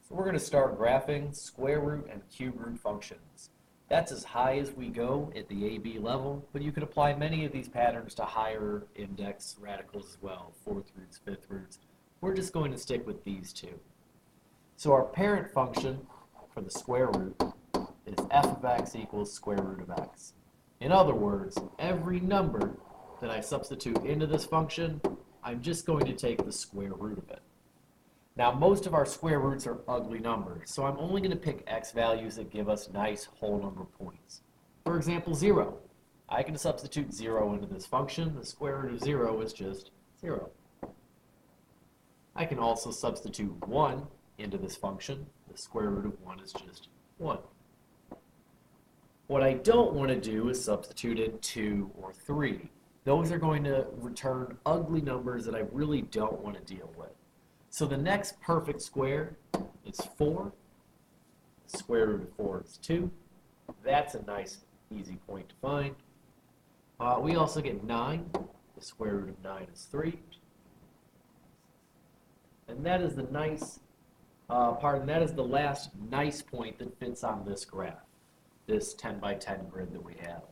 So we're going to start graphing square root and cube root functions. That's as high as we go at the AB level, but you could apply many of these patterns to higher index radicals as well, fourth roots, fifth roots. We're just going to stick with these two. So our parent function for the square root is f of x equals square root of x. In other words, every number that I substitute into this function, I'm just going to take the square root of it. Now, most of our square roots are ugly numbers, so I'm only going to pick x values that give us nice whole number points. For example, 0. I can substitute 0 into this function. The square root of 0 is just 0. I can also substitute 1 into this function. The square root of 1 is just 1. What I don't want to do is substitute in 2 or 3. Those are going to return ugly numbers that I really don't want to deal with. So the next perfect square is 4. The square root of 4 is 2. That's a nice, easy point to find. We also get 9. The square root of 9 is 3. And that is the nice, that is the last nice point that fits on this graph, this 10 by 10 grid that we have.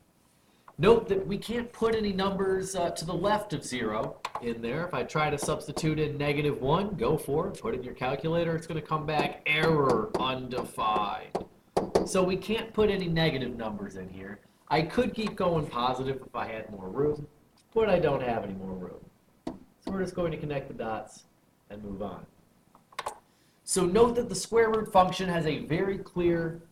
Note that we can't put any numbers to the left of 0 in there. If I try to substitute in -1, go for it, put it in your calculator, it's going to come back error undefined. So we can't put any negative numbers in here. I could keep going positive if I had more room, but I don't have any more room. So we're just going to connect the dots and move on. So note that the square root function has a very clear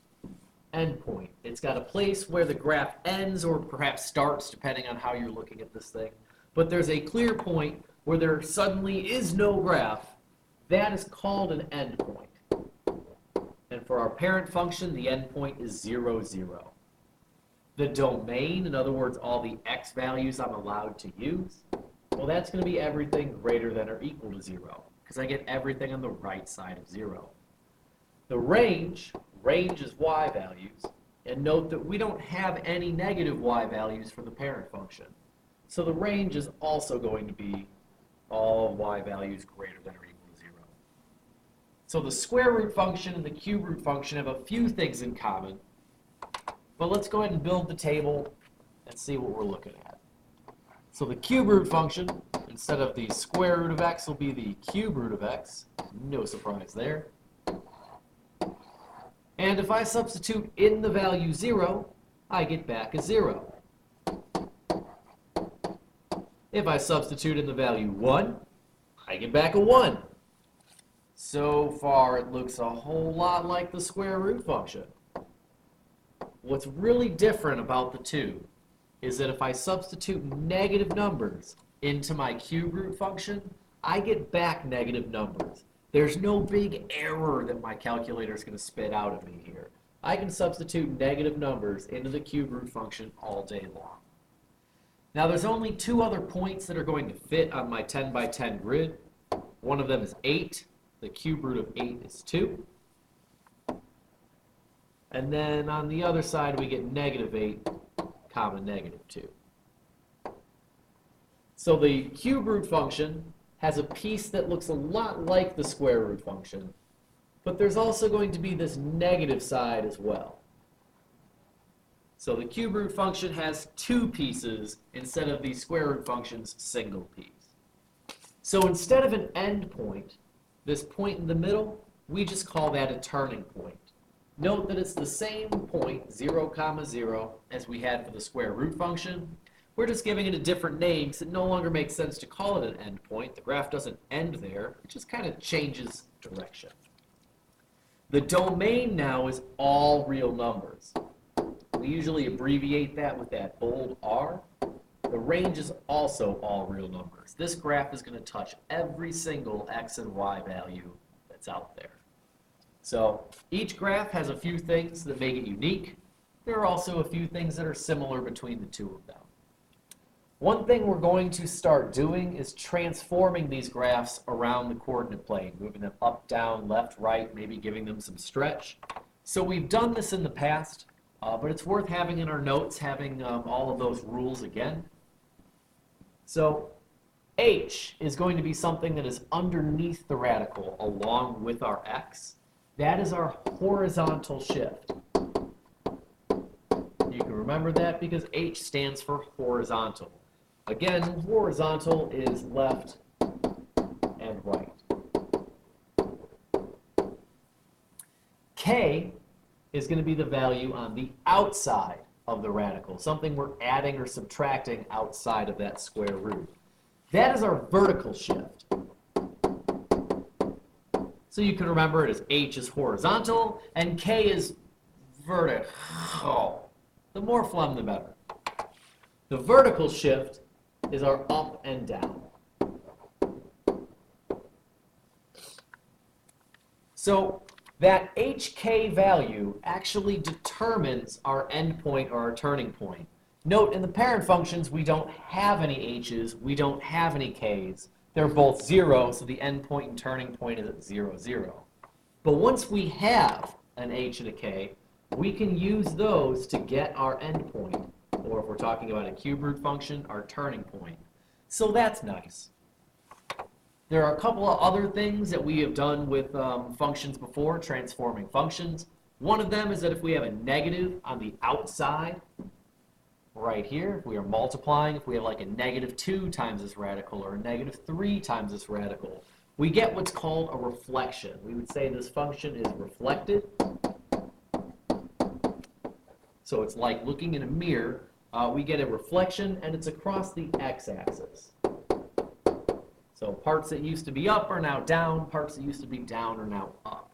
endpoint. It's got a place where the graph ends or perhaps starts, depending on how you're looking at this thing. But there's a clear point where there suddenly is no graph. That is called an endpoint. And for our parent function, the endpoint is 0, 0. The domain, in other words, all the x values I'm allowed to use, well, that's going to be everything greater than or equal to 0, because I get everything on the right side of 0. The range is y values, and note that we don't have any negative y values for the parent function. So the range is also going to be all y values greater than or equal to 0. So the square root function and the cube root function have a few things in common, but let's go ahead and build the table and see what we're looking at. So the cube root function, instead of the square root of x, will be the cube root of x. No surprise there. And if I substitute in the value 0, I get back a 0. If I substitute in the value 1, I get back a 1. So far, it looks a whole lot like the square root function. What's really different about the two is that if I substitute negative numbers into my cube root function, I get back negative numbers. There's no big error that my calculator is going to spit out at me here. I can substitute negative numbers into the cube root function all day long. Now there's only two other points that are going to fit on my 10 by 10 grid. One of them is 8. The cube root of 8 is 2. And then on the other side we get -8, comma -2. So the cube root function has a piece that looks a lot like the square root function, but there's also going to be this negative side as well. So the cube root function has two pieces instead of the square root function's single piece. So instead of an end point, this point in the middle, we just call that a turning point. Note that it's the same point, 0, 0, as we had for the square root function. We're just giving it a different name because it no longer makes sense to call it an endpoint. The graph doesn't end there. It just kind of changes direction. The domain now is all real numbers. We usually abbreviate that with that bold R. The range is also all real numbers. This graph is going to touch every single x and y value that's out there. So each graph has a few things that make it unique. There are also a few things that are similar between the two of them. One thing we're going to start doing is transforming these graphs around the coordinate plane, moving them up, down, left, right, maybe giving them some stretch. So we've done this in the past, but it's worth having in our notes, having all of those rules again. So h is going to be something that is underneath the radical along with our x. That is our horizontal shift. You can remember that because H stands for horizontal. Again, horizontal is left and right. K is going to be the value on the outside of the radical, something we're adding or subtracting outside of that square root. That is our vertical shift. So you can remember it as H is horizontal and K is vertical. The more phlegm, the better. The vertical shift is our up and down. So that HK value actually determines our endpoint or our turning point. Note, in the parent functions, we don't have any H's, we don't have any K's. They're both 0, so the endpoint and turning point is at 0, 0. But once we have an H and a K, we can use those to get our endpoint, or if we're talking about a cube root function, our turning point. So that's nice. There are a couple of other things that we have done with functions before, transforming functions. One of them is that if we have a negative on the outside, right here, if we are multiplying, if we have like a -2 times this radical or a -3 times this radical, we get what's called a reflection. We would say this function is reflected. So it's like looking in a mirror. We get a reflection, and it's across the x-axis. So parts that used to be up are now down, parts that used to be down are now up.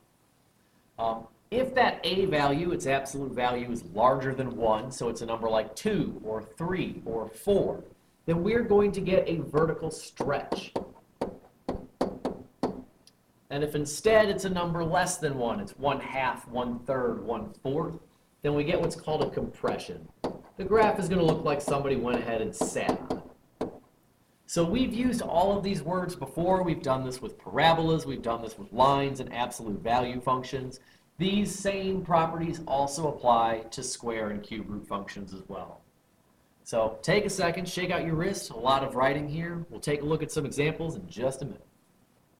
If that A value, its absolute value, is larger than 1, so it's a number like 2 or 3 or 4, then we're going to get a vertical stretch. And if instead it's a number less than 1, it's 1/2, 1/3, 1/4, then we get what's called a compression. The graph is going to look like somebody went ahead and sat on it. So we've used all of these words before. We've done this with parabolas. We've done this with lines and absolute value functions. These same properties also apply to square and cube root functions as well. So take a second, shake out your wrist. A lot of writing here. We'll take a look at some examples in just a minute.